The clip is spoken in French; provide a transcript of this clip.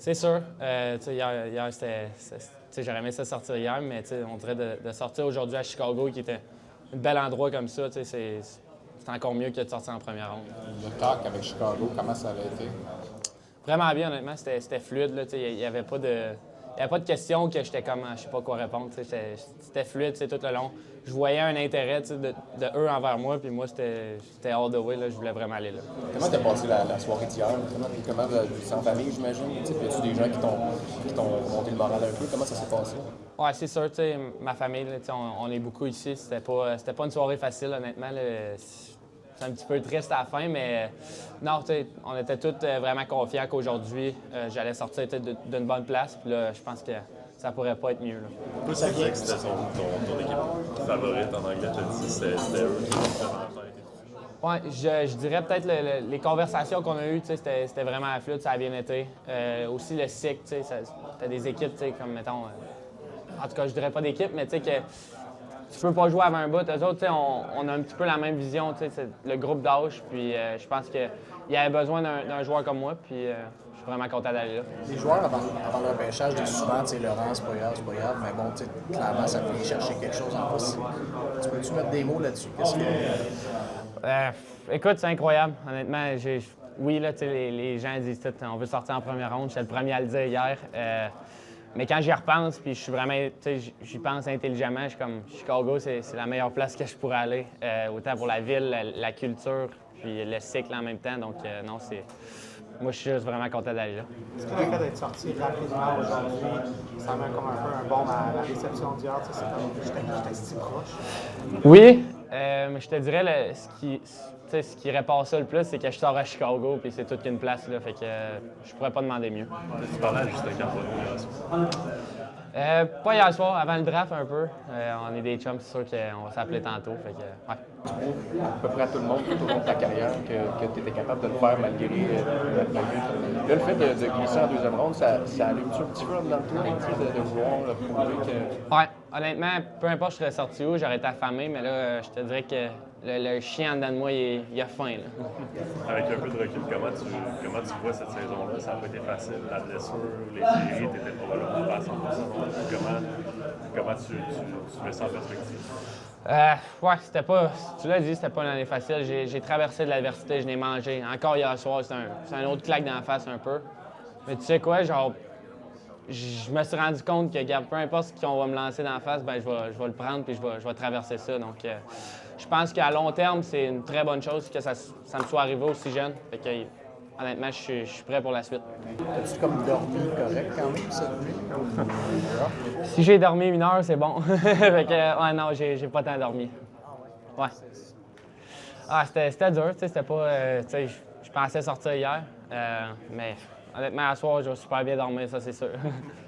C'est sûr. Hier j'aurais aimé ça sortir hier, mais on dirait de sortir aujourd'hui à Chicago, qui était un bel endroit comme ça, c'est encore mieux que de sortir en première ronde. Le talk avec Chicago, comment ça avait été? Vraiment bien, honnêtement. C'était fluide. Il n'y avait pas de questions que j'étais comme, je sais pas quoi répondre. C'était fluide tout le long. Je voyais un intérêt de eux envers moi, puis moi, c'était all the way. Là, je voulais vraiment aller là. Comment t'as passé la soirée d'hier? Comment c'est en famille, j'imagine? Y a-tu des gens qui t'ont monté le moral un peu? Comment ça s'est passé? Oui, c'est sûr. Ma famille, là, on est beaucoup ici. C'était pas une soirée facile, honnêtement. Là. C'est un petit peu triste à la fin, mais non, on était tous vraiment confiants qu'aujourd'hui, j'allais sortir d'une bonne place. Puis là, je pense que ça pourrait pas être mieux. Là. Toi, c'est vrai que c'était ton équipe favorite en anglais, tu as dit, c'était eux qui ont vraiment été. Oui, je dirais peut-être les conversations qu'on a eues, c'était vraiment fluide, ça a bien été. Aussi le cycle, t'as des équipes comme, mettons, en tout cas, je dirais pas d'équipe, mais tu sais que tu peux pas jouer avant un bout. Eux autres, on a un petit peu la même vision, c'est le groupe d'âge, puis je pense qu'il y avait besoin d'un joueur comme moi, puis je suis vraiment content d'aller là. Les joueurs, avant le repêchage, disent souvent, Laurent, c'est pas grave, mais bon, clairement, ça peut chercher quelque chose en plus. Tu peux-tu mettre des mots là-dessus? Écoute, c'est incroyable. Honnêtement, oui, là, les gens disent tout, on veut sortir en première ronde. J'étais le premier à le dire hier. Mais quand j'y repense, puis je suis vraiment, j'y pense intelligemment, je suis comme, Chicago, c'est la meilleure place que je pourrais aller. Autant pour la ville, la culture, puis le cycle en même temps. Donc, non, moi, je suis juste vraiment content d'aller là. Est-ce que le fait d'être sorti rapidement aujourd'hui, ça met comme un peu un bombe à la réception d'hier? C'est comme, j'étais si proche. Oui, mais je te dirais, ce qui répare ça le plus, c'est que je sors à Chicago, puis c'est toute qu'une place, là, fait que je pourrais pas demander mieux. Tu parlais à Justin Carbonneau hier soir. Pas hier soir, avant le draft un peu. On est des chums, c'est sûr qu'on va s'appeler tantôt, fait que, ouais. À peu près à tout le monde tout au long de ta carrière que tu étais capable de le faire malgré là, le fait de glisser en deuxième ronde, ça allume-tu un petit peu dans le tour de vouloir prouver que... Ouais, honnêtement, peu importe je serais sorti où, j'aurais été affamé, mais là, je te dirais que le chien en dedans de moi, il a faim. Là. Avec un peu de recul, comment tu vois cette saison-là? Ça n'a pas été facile, la blessure, les séries, tu n'étais pas là à 100%. Comment tu mets ça en perspective? Ouais, c'était pas. Tu l'as dit, c'était pas une année facile. J'ai traversé de l'adversité, je l'ai mangé. Encore hier soir, c'est un autre claque dans la face un peu. Mais tu sais quoi, genre, je me suis rendu compte que, regarde, peu importe ce qu'on va me lancer dans la face, ben, je vais le prendre puis je vais traverser ça. Donc, je pense qu'à long terme, c'est une très bonne chose que ça me soit arrivé aussi jeune. Fait que, honnêtement, je suis prêt pour la suite. As-tu comme dormi correct quand même cette nuit? Si j'ai dormi 1 heure, c'est bon. Fait que, ouais, non, j'ai pas tant dormi. Ouais. Ah, c'était dur, tu sais, c'était pas... tu sais, je pensais sortir hier, mais honnêtement, à soir, j'ai super bien dormi, ça, c'est sûr.